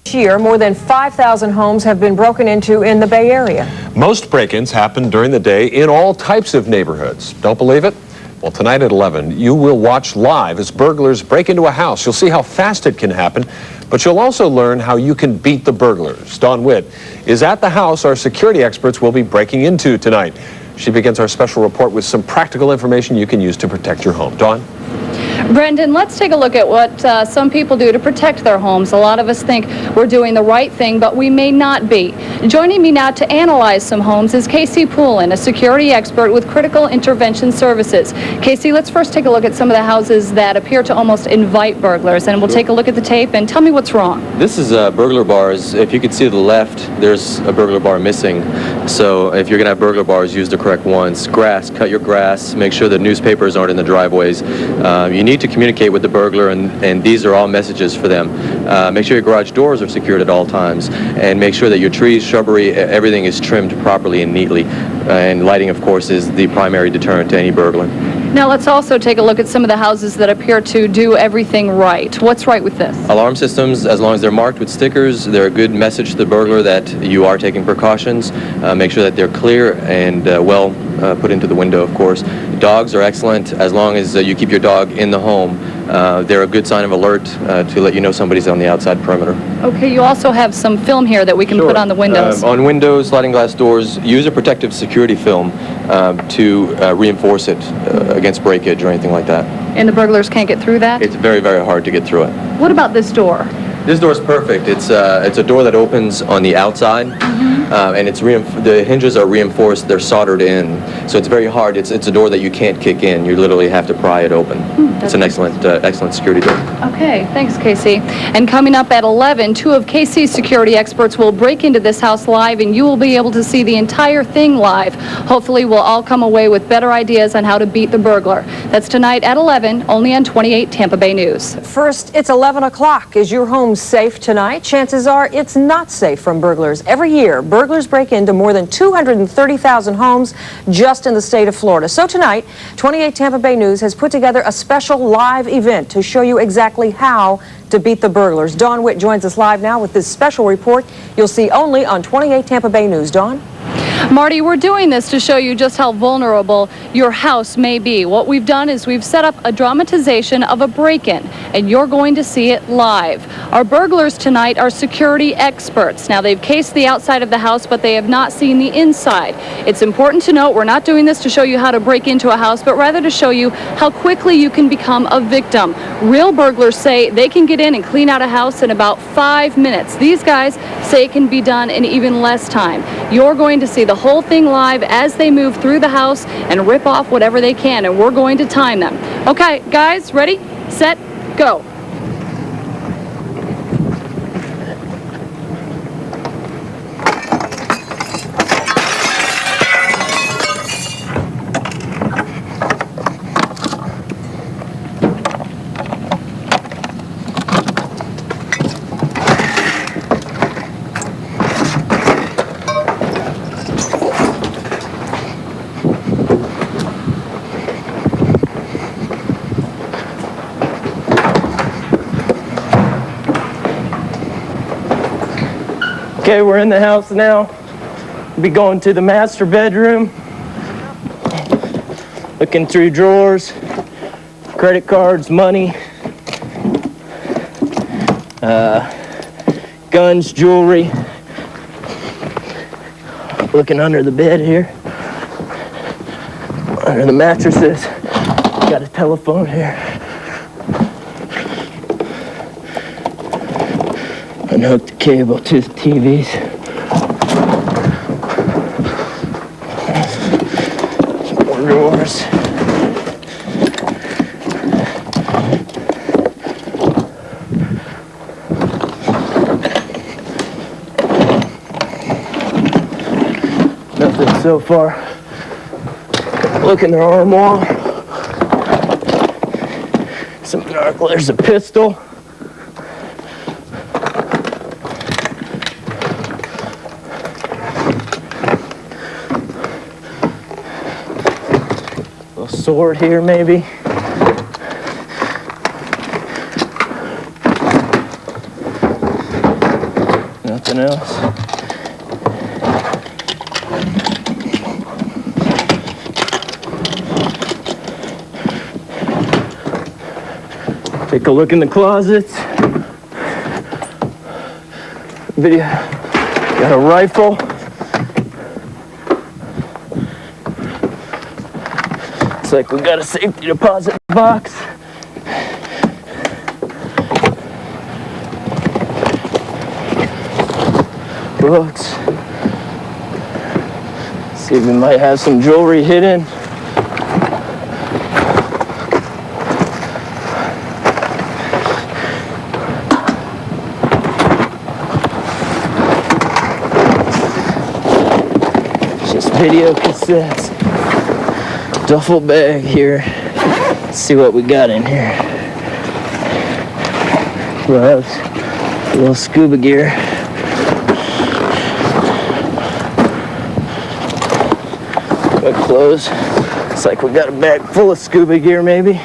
This year, more than 5,000 homes have been broken into in the Bay Area. Most break-ins happen during the day in all types of neighborhoods. Don't believe it? Well, tonight at 11, you will watch live as burglars break into a house. You'll see how fast it can happen, but you'll also learn how you can beat the burglars. Dawn Witt is at the house our security experts will be breaking into tonight. She begins our special report with some practical information you can use to protect your home. Dawn? Brendan, let's take a look at what some people do to protect their homes. A lot of us think we're doing the right thing, but we may not be. Joining me now to analyze some homes is Casey Poulin, a security expert with Critical Intervention Services. Casey, let's first take a look at some of the houses that appear to almost invite burglars, and we'll take a look at the tape and tell me what's wrong. This is burglar bars. If you can see to the left, there's a burglar bar missing. So if you're going to have burglar bars, use the correct ones. Grass, cut your grass. Make sure the newspapers aren't in the driveways. You need to communicate with the burglar, and these are all messages for them. Make sure your garage doors are secured at all times, and make sure that your trees, shrubbery, everything is trimmed properly and neatly. And lighting, of course, is the primary deterrent to any burglar. Now let's also take a look at some of the houses that appear to do everything right. What's right with this? Alarm systems, as long as they're marked with stickers, they're a good message to the burglar that you are taking precautions. Make sure that they're clear and well put into the window, of course. Dogs are excellent as long as you keep your dog in the home. They're a good sign of alert to let you know somebody's on the outside perimeter. Okay, you also have some film here that we can put on the windows. On windows, sliding glass doors, use a protective security film to reinforce it against breakage or anything like that. And the burglars can't get through that? It's very, very hard to get through it. What about this door? This door is perfect. It's a door that opens on the outside, and the hinges are reinforced. They're soldered in, so it's very hard. It's a door that you can't kick in. You literally have to pry it open. It's an excellent security door. Okay, thanks, Casey. And coming up at 11, two of Casey's security experts will break into this house live, and you will be able to see the entire thing live. Hopefully, we'll all come away with better ideas on how to beat the burglar. That's tonight at 11, only on 28 Tampa Bay News. First, it's 11 o'clock. Is your home safe tonight? Chances are it's not safe from burglars. Every year, burglars break into more than 230,000 homes just in the state of Florida. So tonight, 28 Tampa Bay News has put together a special live event to show you exactly how to beat the burglars. Dawn Witt joins us live now with this special report you'll see only on 28 Tampa Bay News. Dawn? Marty, we're doing this to show you just how vulnerable your house may be. What we've done is we've set up a dramatization of a break-in, and you're going to see it live. Our burglars tonight are security experts. Now, they've cased the outside of the house, but they have not seen the inside. It's important to note we're not doing this to show you how to break into a house, but rather to show you how quickly you can become a victim. Real burglars say they can get in and clean out a house in about 5 minutes. These guys say it can be done in even less time. You're going to see the whole thing live as they move through the house and rip off whatever they can, and we're going to time them. Okay, guys, ready, set, go. Okay, we're in the house now. We'll be going to the master bedroom. Looking through drawers, credit cards, money, guns, jewelry. Looking under the bed here, under the mattresses. Got a telephone here. Unhook the cable to the TVs. Some more drawers. Nothing so far. Look in their armoire. Some binoculars, there's a pistol. Sword here, maybe. something else. Take a look in the closets. Video. Got a rifle. Looks like we got a safety deposit box. Books. See if we might have some jewelry hidden. Just video cassettes. Duffel bag here. Let's see what we got in here. Gloves. A little scuba gear. Got clothes. Looks like we got a bag full of scuba gear, maybe.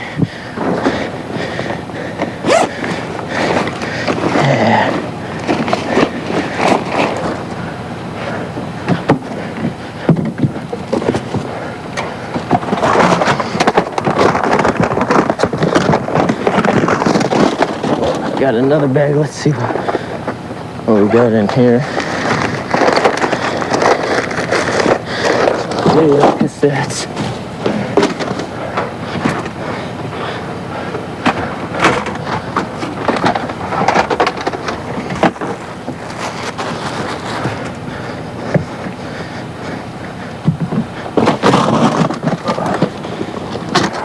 Yeah. Got another bag. Let's see what we got in here. Video cassettes.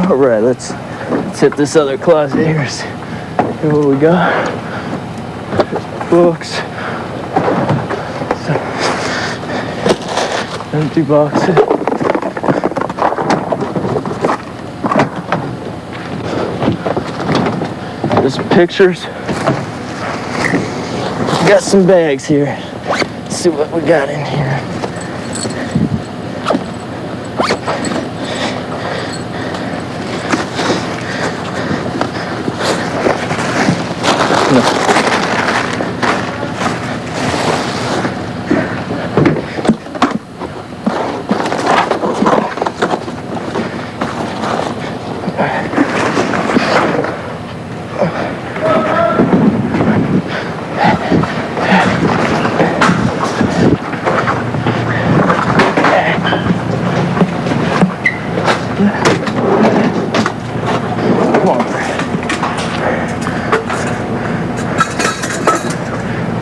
All right, let's hit this other closet here. See what we got. Books. Empty boxes. Just pictures. Got some bags here. Let's see what we got in here.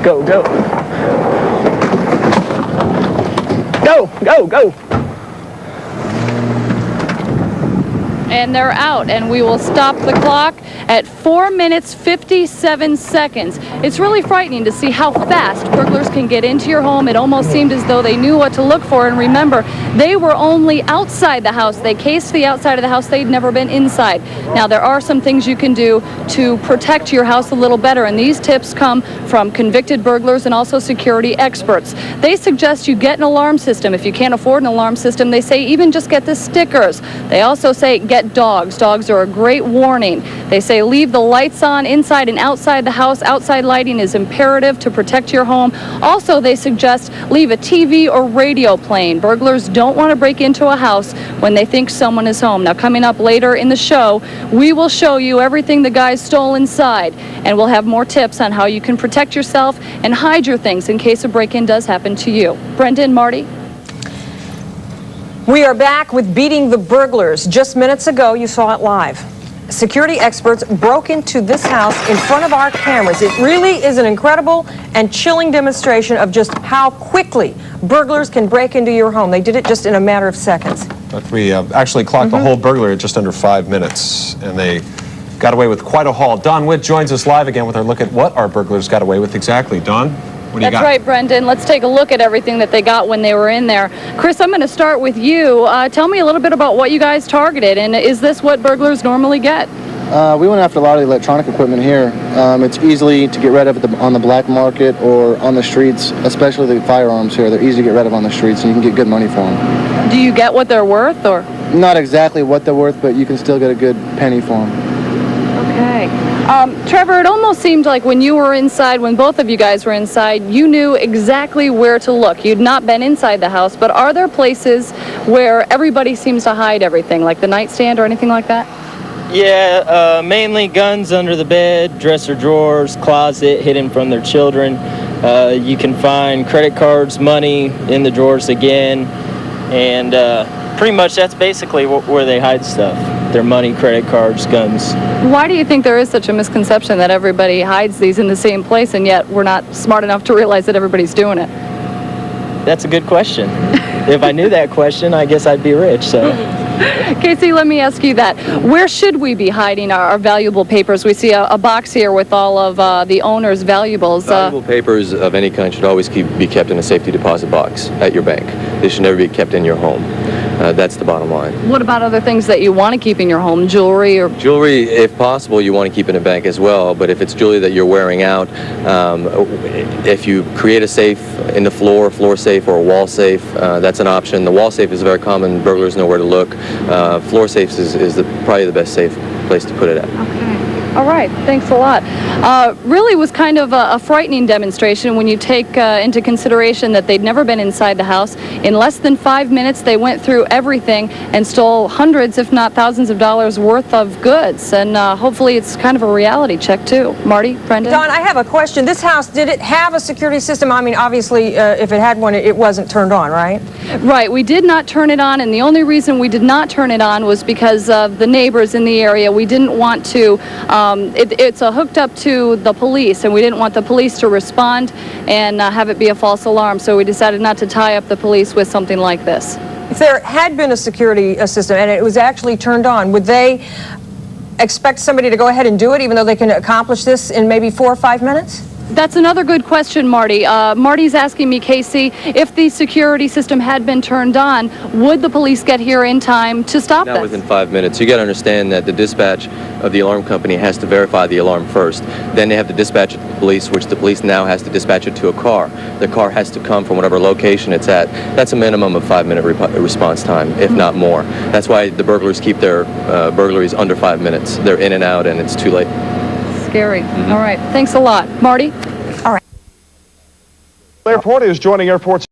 Go, go. Go, go, go. And they're out, and we will stop the clock at 4 minutes 57 seconds. It's really frightening to see how fast burglars can get into your home. It almost seemed as though they knew what to look for. And remember, they were only outside the house. They cased the outside of the house. They'd never been inside. Now, there are some things you can do to protect your house a little better, and these tips come from convicted burglars and also security experts. They suggest you get an alarm system. If you can't afford an alarm system, they say even just get the stickers. They also say get dogs. Dogs are a great warning. They say leave the lights on inside and outside the house. Outside lighting is imperative to protect your home. Also, they suggest leave a TV or radio playing. Burglars don't want to break into a house when they think someone is home. Now, coming up later in the show, we will show you everything the guys stole inside, and we'll have more tips on how you can protect yourself and hide your things in case a break-in does happen to you. Brendan, Marty? We are back with Beating the Burglars. Just minutes ago, you saw it live. Security experts broke into this house in front of our cameras. It really is an incredible and chilling demonstration of just how quickly burglars can break into your home. They did it just in a matter of seconds. But we actually clocked the whole burglary at just under 5 minutes, and they got away with quite a haul. Don Witt joins us live again with our look at what our burglars got away with exactly. Don, what do you got? That's right, Brendan. Let's take a look at everything that they got when they were in there. Chris, I'm going to start with you. Tell me a little bit about what you guys targeted, and is this what burglars normally get? We went after a lot of the electronic equipment here. It's easily to get rid of on the black market or on the streets, especially the firearms here. They're easy to get rid of on the streets, and you can get good money for them. Do you get what they're worth, or? Not exactly what they're worth, but you can still get a good penny for them. Okay. Trevor, it almost seemed like when you were inside, when both of you guys were inside, you knew exactly where to look. You'd not been inside the house, but are there places where everybody seems to hide everything, like the nightstand or anything like that? Yeah, mainly guns under the bed, dresser drawers, closet hidden from their children. You can find credit cards, money in the drawers again, and pretty much that's basically where they hide stuff. Their money, credit cards, guns. Why do you think there is such a misconception that everybody hides these in the same place, and yet we're not smart enough to realize that everybody's doing it? That's a good question. If I knew that question, I guess I'd be rich, so... Casey, let me ask you that. Where should we be hiding our valuable papers? We see a box here with all of the owner's valuables. Valuable papers of any kind should always be kept in a safety deposit box at your bank. They should never be kept in your home. That's the bottom line. What about other things that you want to keep in your home? Jewelry or... Jewelry, if possible, you want to keep in a bank as well, but if it's jewelry that you're wearing out, if you create a safe in the floor safe or a wall safe, that's an option. The wall safe is very common. Burglars know where to look. Floor safes is probably the best safe place to put it at. Okay. All right. Thanks a lot. Really was kind of a frightening demonstration when you take into consideration that they'd never been inside the house. In less than 5 minutes, they went through everything and stole hundreds, if not thousands of dollars worth of goods. And hopefully it's kind of a reality check, too. Marty, Brendan? Don, I have a question. This house, did it have a security system? I mean, obviously, if it had one, it wasn't turned on, right? Right. We did not turn it on, and the only reason we did not turn it on was because of the neighbors in the area. We didn't want to... it's hooked up to the police, and we didn't want the police to respond and have it be a false alarm, so we decided not to tie up the police with something like this. If there had been a security system and it was actually turned on, would they expect somebody to go ahead and do it, even though they can accomplish this in maybe 4 or 5 minutes? That's another good question, Marty. Marty's asking me, Casey, if the security system had been turned on, would the police get here in time to stop Not this? within 5 minutes. You got to understand that the dispatch of the alarm company has to verify the alarm first. Then they have to dispatch it to the police, which the police now has to dispatch it to a car. The car has to come from whatever location it's at. That's a minimum of 5-minute response time, if not more. That's why the burglars keep their burglaries under 5 minutes. They're in and out, and it's too late. Scary. All right. Thanks a lot. Marty? Airport is joining airports.